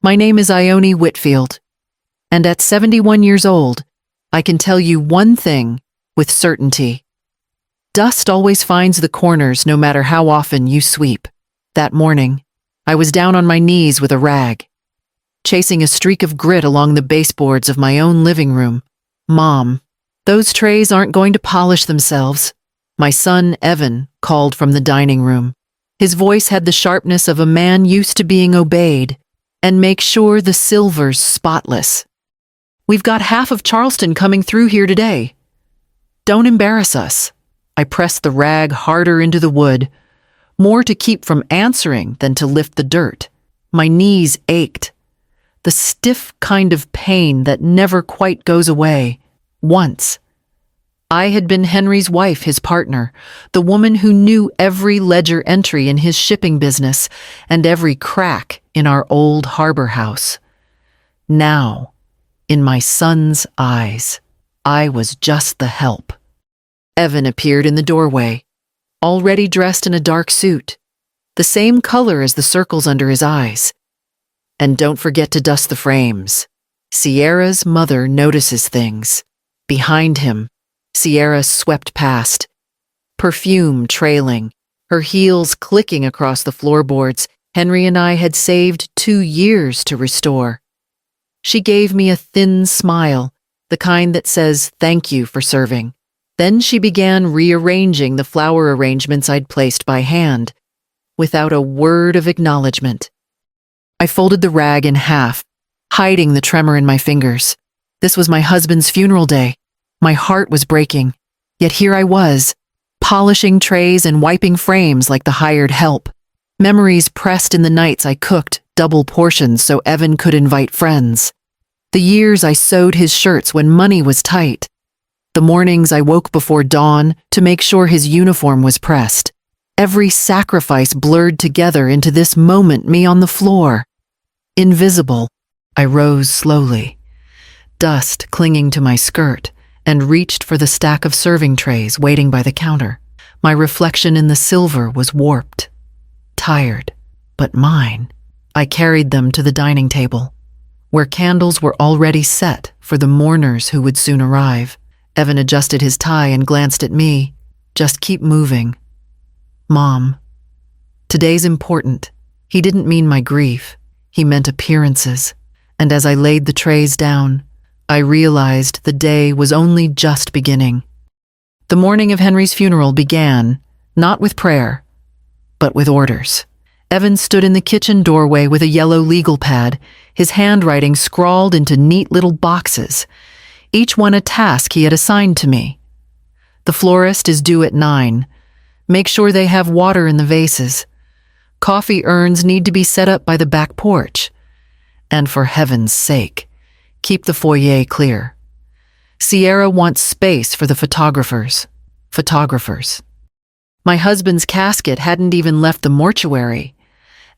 My name is Ione Whitfield, and at 71 years old, I can tell you one thing with certainty. Dust always finds the corners no matter how often you sweep. That morning, I was down on my knees with a rag, chasing a streak of grit along the baseboards of my own living room. "Mom, those trays aren't going to polish themselves," my son, Evan, called from the dining room. His voice had the sharpness of a man used to being obeyed. "And make sure the silver's spotless. We've got half of Charleston coming through here today. Don't embarrass us." I pressed the rag harder into the wood, more to keep from answering than to lift the dirt. My knees ached, the stiff kind of pain that never quite goes away. Once, I had been Henry's wife, his partner, the woman who knew every ledger entry in his shipping business and every crack in our old harbor house. Now, in my son's eyes, I was just the help. Evan appeared in the doorway, already dressed in a dark suit, the same color as the circles under his eyes. "And don't forget to dust the frames." Sierra's mother notices things. Behind him, Sierra swept past, perfume trailing, her heels clicking across the floorboards Henry and I had saved 2 years to restore. She gave me a thin smile, the kind that says thank you for serving. Then she began rearranging the flower arrangements I'd placed by hand, without a word of acknowledgement. I folded the rag in half, hiding the tremor in my fingers. This was my husband's funeral day. My heart was breaking, yet here I was, polishing trays and wiping frames like the hired help. Memories pressed in the nights I cooked double portions so Evan could invite friends. The years I sewed his shirts when money was tight. The mornings I woke before dawn to make sure his uniform was pressed. Every sacrifice blurred together into this moment, me on the floor. Invisible, I rose slowly, dust clinging to my skirt, and reached for the stack of serving trays waiting by the counter. My reflection in the silver was warped, tired, but mine. I carried them to the dining table, where candles were already set for the mourners who would soon arrive. Evan adjusted his tie and glanced at me. "Just keep moving. Mom, today's important." He didn't mean my grief. He meant appearances. And as I laid the trays down, I realized the day was only just beginning. The morning of Henry's funeral began, not with prayer, but with orders. Evan stood in the kitchen doorway with a yellow legal pad, his handwriting scrawled into neat little boxes, each one a task he had assigned to me. "The florist is due at 9. Make sure they have water in the vases. Coffee urns need to be set up by the back porch. And for heaven's sake, keep the foyer clear. Sierra wants space for the photographers. My husband's casket hadn't even left the mortuary,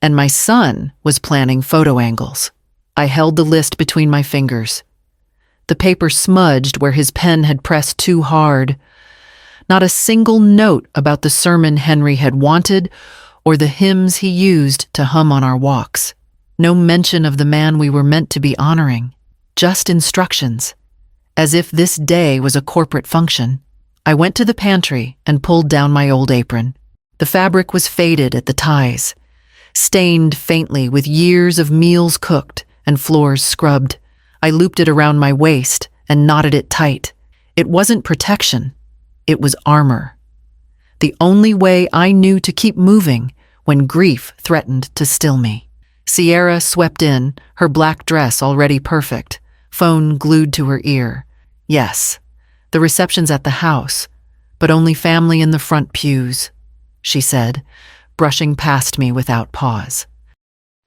and my son was planning photo angles. I held the list between my fingers. The paper smudged where his pen had pressed too hard. Not a single note about the sermon Henry had wanted or the hymns he used to hum on our walks. No mention of the man we were meant to be honoring. Just instructions, as if this day was a corporate function. I went to the pantry and pulled down my old apron. The fabric was faded at the ties, stained faintly with years of meals cooked and floors scrubbed. I looped it around my waist and knotted it tight. It wasn't protection, it was armor. The only way I knew to keep moving when grief threatened to still me. Sierra swept in, her black dress already perfect, phone glued to her ear. "Yes, the reception's at the house, but only family in the front pews," she said, brushing past me without pause.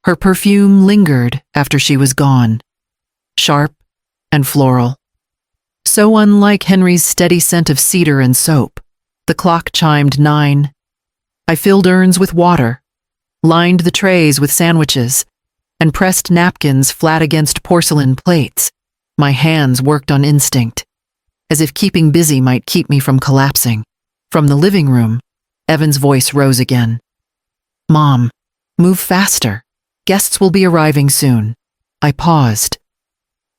Her perfume lingered after she was gone, sharp and floral. So unlike Henry's steady scent of cedar and soap. The clock chimed 9. I filled urns with water, lined the trays with sandwiches, and pressed napkins flat against porcelain plates. My hands worked on instinct, as if keeping busy might keep me from collapsing. From the living room, Evan's voice rose again. "Mom, move faster. Guests will be arriving soon." I paused,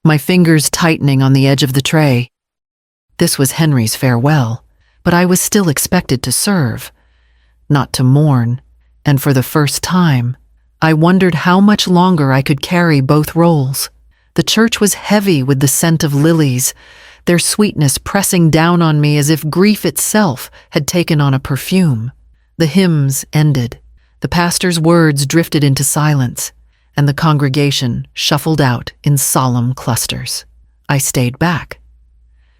my fingers tightening on the edge of the tray. This was Henry's farewell, but I was still expected to serve, not to mourn, and for the first time, I wondered how much longer I could carry both roles. The church was heavy with the scent of lilies, their sweetness pressing down on me as if grief itself had taken on a perfume. The hymns ended. The pastor's words drifted into silence, and the congregation shuffled out in solemn clusters. I stayed back,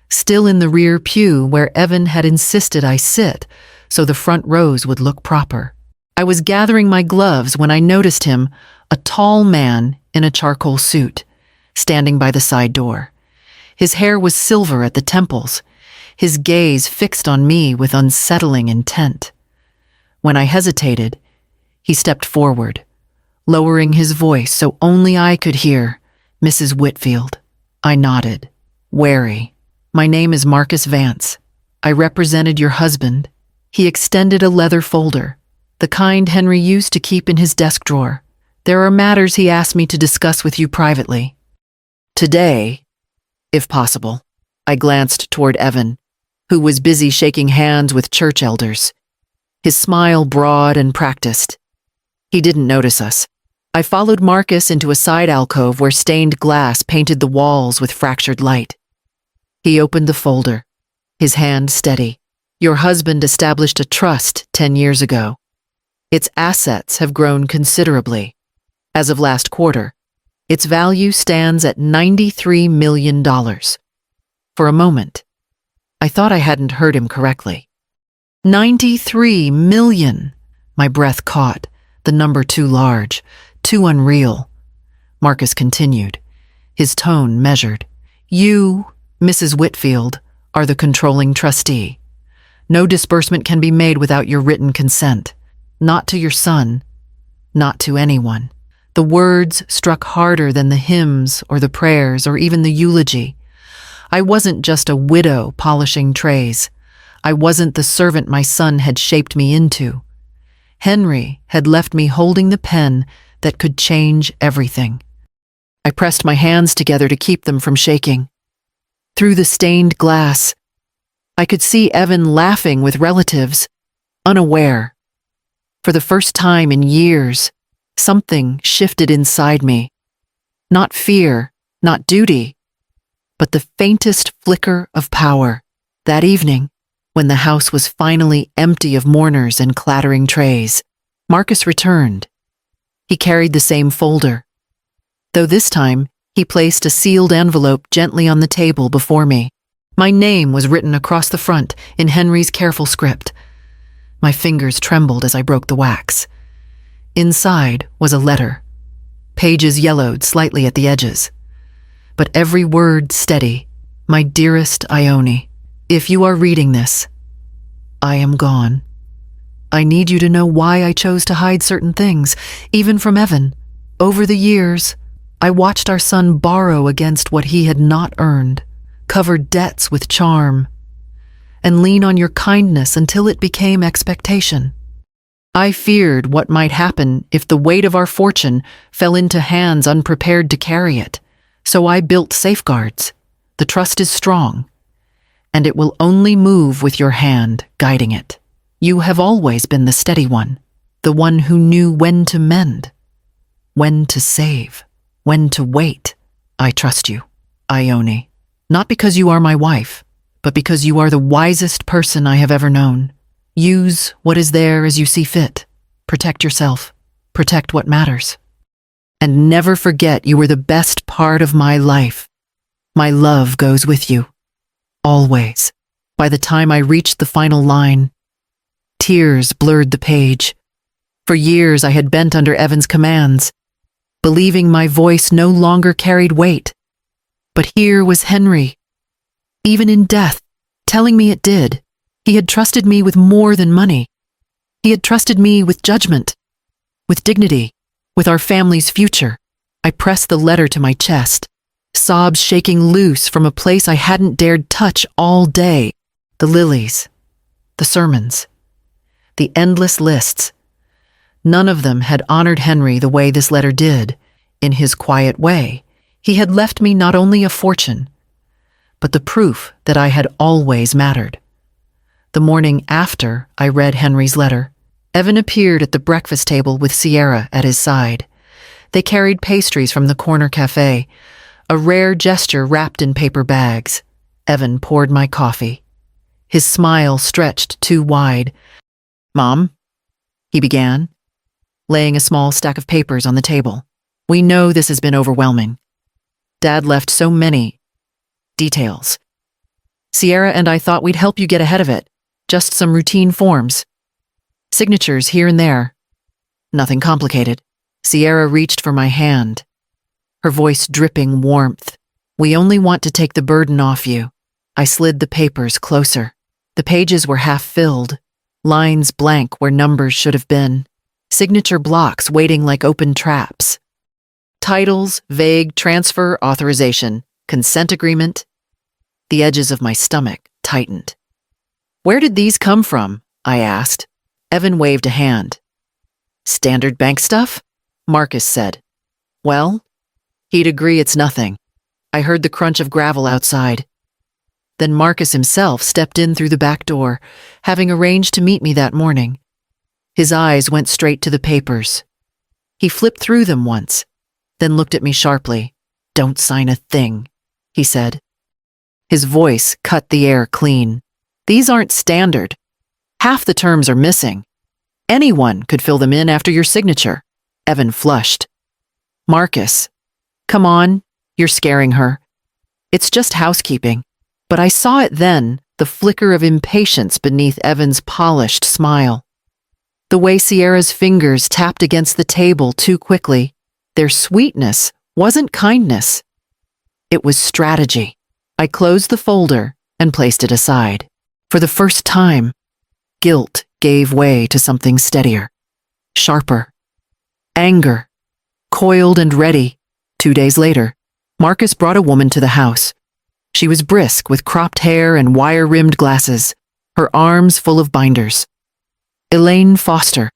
still in the rear pew where Evan had insisted I sit so the front rows would look proper. I was gathering my gloves when I noticed him, a tall man in a charcoal suit, standing by the side door. His hair was silver at the temples, his gaze fixed on me with unsettling intent. When I hesitated, he stepped forward, lowering his voice so only I could hear, "Mrs. Whitfield." I nodded, wary. "My name is Marcus Vance. I represented your husband." He extended a leather folder, the kind Henry used to keep in his desk drawer. "There are matters he asked me to discuss with you privately. Today, if possible." I glanced toward Evan, who was busy shaking hands with church elders, his smile broad and practiced. He didn't notice us. I followed Marcus into a side alcove where stained glass painted the walls with fractured light. He opened the folder, his hand steady. "Your husband established a trust 10 years ago. Its assets have grown considerably. As of last quarter, its value stands at $93 million. For a moment, I thought I hadn't heard him correctly. 93 million! My breath caught, the number too large, too unreal. Marcus continued, his tone measured. "You, Mrs. Whitfield, are the controlling trustee. No disbursement can be made without your written consent. Not to your son, not to anyone." The words struck harder than the hymns or the prayers or even the eulogy. I wasn't just a widow polishing trays. I wasn't the servant my son had shaped me into. Henry had left me holding the pen that could change everything. I pressed my hands together to keep them from shaking. Through the stained glass, I could see Evan laughing with relatives, unaware. For the first time in years, something shifted inside me. Not fear, not duty, but the faintest flicker of power. That evening, when the house was finally empty of mourners and clattering trays, Marcus returned. He carried the same folder, though this time he placed a sealed envelope gently on the table before me. My name was written across the front in Henry's careful script. My fingers trembled as I broke the wax. Inside was a letter, pages yellowed slightly at the edges, but every word steady. "My dearest Ione, if you are reading this, I am gone. I need you to know why I chose to hide certain things, even from Evan. Over the years, I watched our son borrow against what he had not earned, cover debts with charm, and lean on your kindness until it became expectation. I feared what might happen if the weight of our fortune fell into hands unprepared to carry it, so I built safeguards. The trust is strong, and it will only move with your hand guiding it. You have always been the steady one, the one who knew when to mend, when to save, when to wait. I trust you, Ione, not because you are my wife, but because you are the wisest person I have ever known. Use what is there as you see fit. Protect yourself. Protect what matters. And never forget you were the best part of my life. My love goes with you. Always." By the time I reached the final line, tears blurred the page. For years I had bent under Evan's commands, believing my voice no longer carried weight. But here was Henry, even in death, telling me it did. He had trusted me with more than money. He had trusted me with judgment, with dignity, with our family's future. I pressed the letter to my chest, sobs shaking loose from a place I hadn't dared touch all day. The lilies, the sermons, the endless lists. None of them had honored Henry the way this letter did. In his quiet way, he had left me not only a fortune, but the proof that I had always mattered. The morning after I read Henry's letter, Evan appeared at the breakfast table with Sierra at his side. They carried pastries from the corner cafe, a rare gesture wrapped in paper bags. Evan poured my coffee. His smile stretched too wide. "Mom," he began, laying a small stack of papers on the table. "We know this has been overwhelming. Dad left so many details. Sierra and I thought we'd help you get ahead of it. Just some routine forms. Signatures here and there. Nothing complicated." Sierra reached for my hand, her voice dripping warmth. "We only want to take the burden off you." I slid the papers closer. The pages were half filled, lines blank where numbers should have been, signature blocks waiting like open traps. Titles, vague, transfer, authorization, consent agreement. The edges of my stomach tightened. "Where did these come from?" I asked. Evan waved a hand. "Standard bank stuff?" Marcus said. "Well?" He'd agree it's nothing. I heard the crunch of gravel outside. Then Marcus himself stepped in through the back door, having arranged to meet me that morning. His eyes went straight to the papers. He flipped through them once, then looked at me sharply. "Don't sign a thing," he said. His voice cut the air clean. "These aren't standard. Half the terms are missing. Anyone could fill them in after your signature." Evan flushed. "Marcus, come on, you're scaring her. It's just housekeeping." But I saw it then, the flicker of impatience beneath Evan's polished smile. The way Sierra's fingers tapped against the table too quickly, their sweetness wasn't kindness. It was strategy. I closed the folder and placed it aside. For the first time, guilt gave way to something steadier, sharper. Anger, coiled and ready. 2 days later, Marcus brought a woman to the house. She was brisk with cropped hair and wire-rimmed glasses, her arms full of binders. Elaine Foster.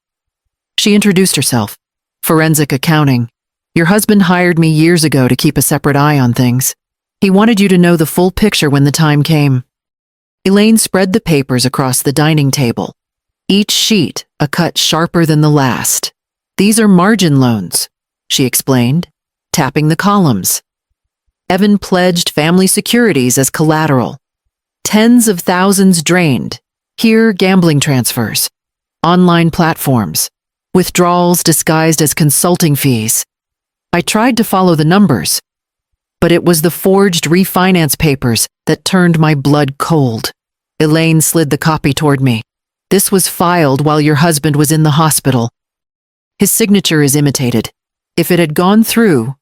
She introduced herself. "Forensic accounting. Your husband hired me years ago to keep a separate eye on things. He wanted you to know the full picture when the time came." Elaine spread the papers across the dining table, each sheet a cut sharper than the last. "These are margin loans," she explained, tapping the columns. Evan pledged family securities as collateral. Tens of thousands drained. Here, gambling transfers. Online platforms. Withdrawals disguised as consulting fees. I tried to follow the numbers, but it was the forged refinance papers that turned my blood cold. Elaine slid the copy toward me. "This was filed while your husband was in the hospital. His signature is imitated. If it had gone through,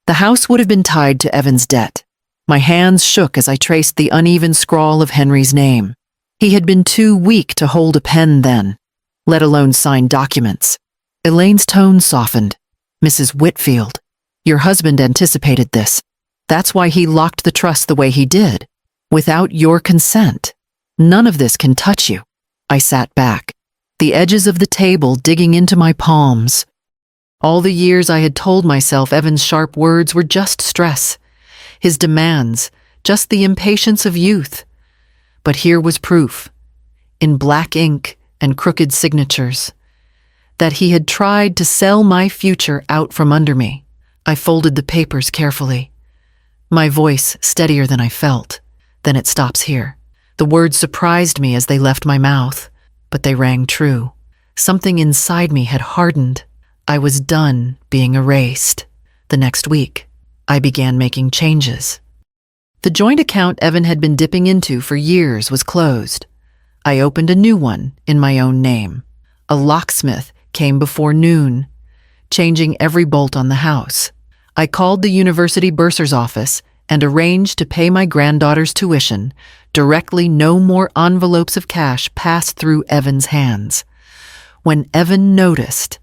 the house would have been tied to Evan's debt." My hands shook as I traced the uneven scrawl of Henry's name. He had been too weak to hold a pen then, let alone sign documents. Elaine's tone softened. "Mrs. Whitfield, your husband anticipated this. That's why he locked the trust the way he did. Without your consent, none of this can touch you." I sat back, the edges of the table digging into my palms. All the years I had told myself Evan's sharp words were just stress, his demands, just the impatience of youth. But here was proof, in black ink and crooked signatures, that he had tried to sell my future out from under me. I folded the papers carefully, my voice steadier than I felt. "Then it stops here." The words surprised me as they left my mouth, but they rang true. Something inside me had hardened. I was done being erased. The next week, I began making changes. The joint account Evan had been dipping into for years was closed. I opened a new one in my own name. A locksmith came before noon, changing every bolt on the house. I called the university bursar's office and arranged to pay my granddaughter's tuition directly. No more envelopes of cash passed through Evan's hands. When Evan noticed,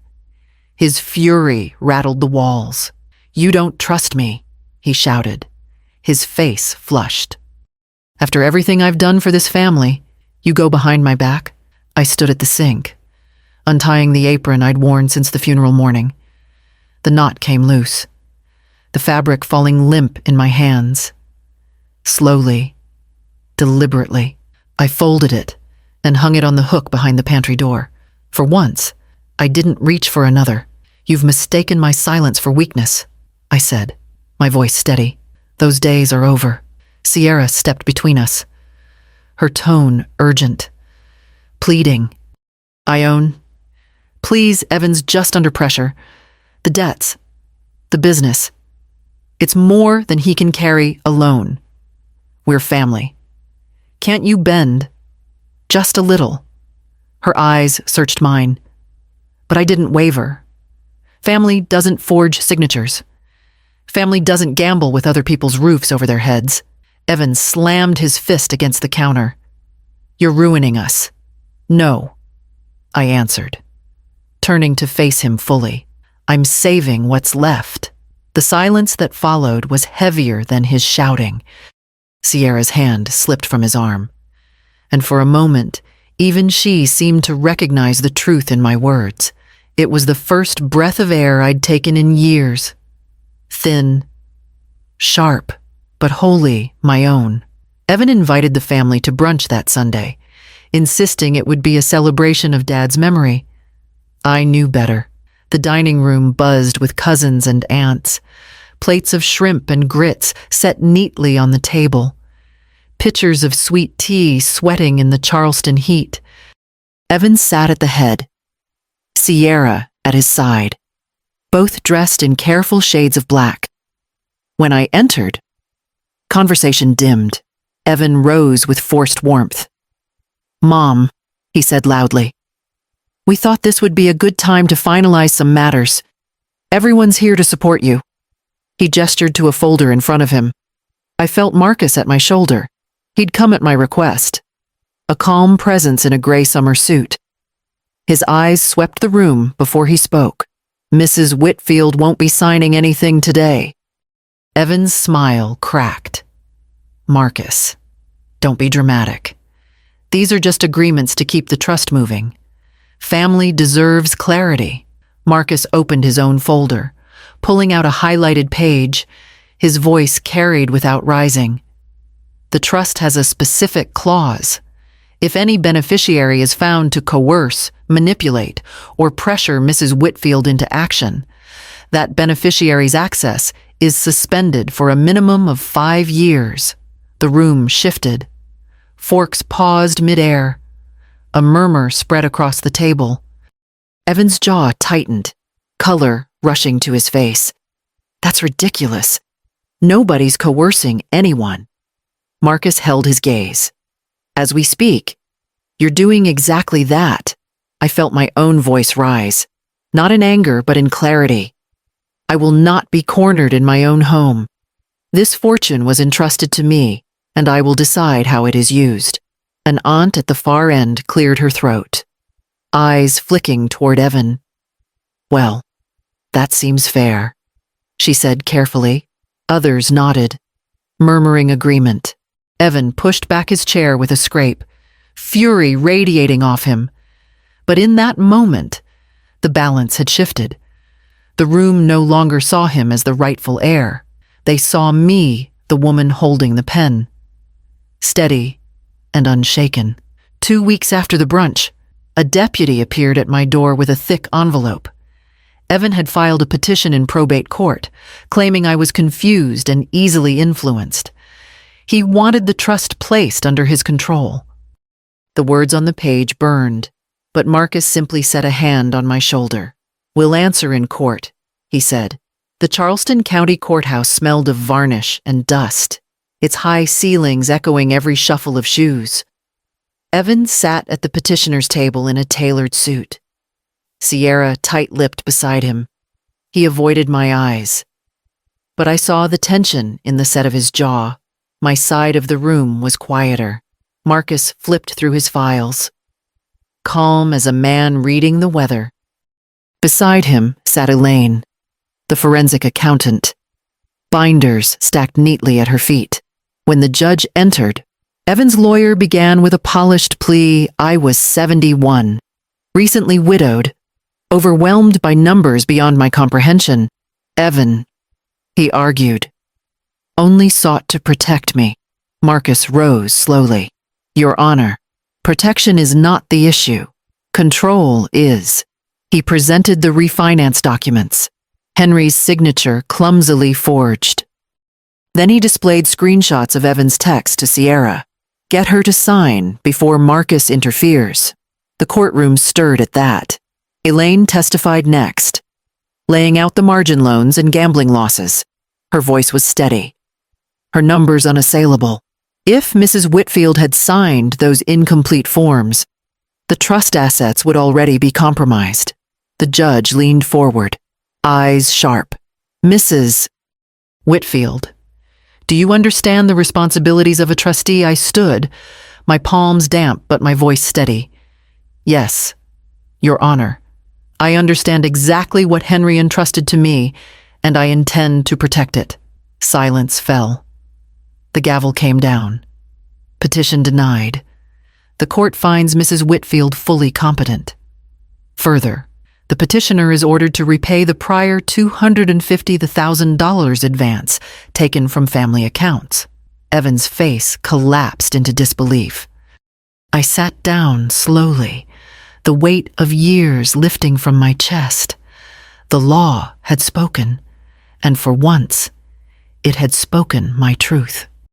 his fury rattled the walls. "You don't trust me," he shouted. His face flushed. "After everything I've done for this family, you go behind my back?" I stood at the sink, untying the apron I'd worn since the funeral morning. The knot came loose, the fabric falling limp in my hands. Slowly, deliberately, I folded it and hung it on the hook behind the pantry door. For once, I didn't reach for another. "You've mistaken my silence for weakness," I said, my voice steady. "Those days are over." Sierra stepped between us, her tone urgent, pleading. "Ione, please, Evan's just under pressure. The debts, the business. It's more than he can carry alone. We're family. Can't you bend? Just a little?" Her eyes searched mine, but I didn't waver. Family doesn't forge signatures. Family doesn't gamble with other people's roofs over their heads. Evan slammed his fist against the counter. "You're ruining us." "No," I answered, turning to face him fully. "I'm saving what's left." The silence that followed was heavier than his shouting. Sierra's hand slipped from his arm, and for a moment, even she seemed to recognize the truth in my words. It was the first breath of air I'd taken in years. Thin, sharp, but wholly my own. Evan invited the family to brunch that Sunday, insisting it would be a celebration of Dad's memory. I knew better. The dining room buzzed with cousins and aunts, plates of shrimp and grits set neatly on the table, pitchers of sweet tea sweating in the Charleston heat. Evan sat at the head, Sierra at his side, both dressed in careful shades of black. When I entered, conversation dimmed. Evan rose with forced warmth. "Mom," he said loudly, "we thought this would be a good time to finalize some matters. Everyone's here to support you." He gestured to a folder in front of him. I felt Marcus at my shoulder. He'd come at my request, a calm presence in a gray summer suit. His eyes swept the room before he spoke. "Mrs. Whitfield won't be signing anything today." Evan's smile cracked. "Marcus, don't be dramatic. These are just agreements to keep the trust moving. Family deserves clarity." Marcus opened his own folder, pulling out a highlighted page, his voice carried without rising. "The trust has a specific clause. If any beneficiary is found to coerce, manipulate, or pressure Mrs. Whitfield into action, that beneficiary's access is suspended for a minimum of 5 years. The room shifted. Forks paused midair. A murmur spread across the table. Evan's jaw tightened, color rushing to his face. "That's ridiculous. Nobody's coercing anyone." Marcus held his gaze. "As we speak, you're doing exactly that." I felt my own voice rise, not in anger but in clarity. "I will not be cornered in my own home. This fortune was entrusted to me, and I will decide how it is used." An aunt at the far end cleared her throat, eyes flicking toward Evan. "Well, that seems fair," she said carefully. Others nodded, murmuring agreement. Evan pushed back his chair with a scrape, fury radiating off him. But in that moment, the balance had shifted. The room no longer saw him as the rightful heir. They saw me, the woman holding the pen. Steady and unshaken. 2 weeks after the brunch, a deputy appeared at my door with a thick envelope. Evan had filed a petition in probate court, claiming I was confused and easily influenced. He wanted the trust placed under his control. The words on the page burned, but Marcus simply set a hand on my shoulder. "We'll answer in court," he said. The Charleston County Courthouse smelled of varnish and dust, its high ceilings echoing every shuffle of shoes. Evan sat at the petitioner's table in a tailored suit, Sierra tight-lipped beside him. He avoided my eyes, but I saw the tension in the set of his jaw. My side of the room was quieter. Marcus flipped through his files, calm as a man reading the weather. Beside him sat Elaine, the forensic accountant, binders stacked neatly at her feet. When the judge entered, Evan's lawyer began with a polished plea. I was 71, recently widowed, overwhelmed by numbers beyond my comprehension. Evan, he argued, only sought to protect me. Marcus rose slowly. Your Honor, protection is not the issue. Control is. He presented the refinance documents, Henry's signature clumsily forged. Then he displayed screenshots of Evan's text to Sierra. Get her to sign before Marcus interferes. The courtroom stirred at that. Elaine testified next, laying out the margin loans and gambling losses. Her voice was steady, her numbers unassailable. If Mrs. Whitfield had signed those incomplete forms, the trust assets would already be compromised. The judge leaned forward, eyes sharp. Mrs. Whitfield, do you understand the responsibilities of a trustee? I stood, my palms damp but my voice steady. Yes, Your Honor. I understand exactly what Henry entrusted to me, and I intend to protect it. Silence fell. The gavel came down. Petition denied. The court finds Mrs. Whitfield fully competent. Further, the petitioner is ordered to repay the prior $250,000 advance taken from family accounts. Evan's face collapsed into disbelief. I sat down slowly, the weight of years lifting from my chest. The law had spoken, and for once, it had spoken my truth.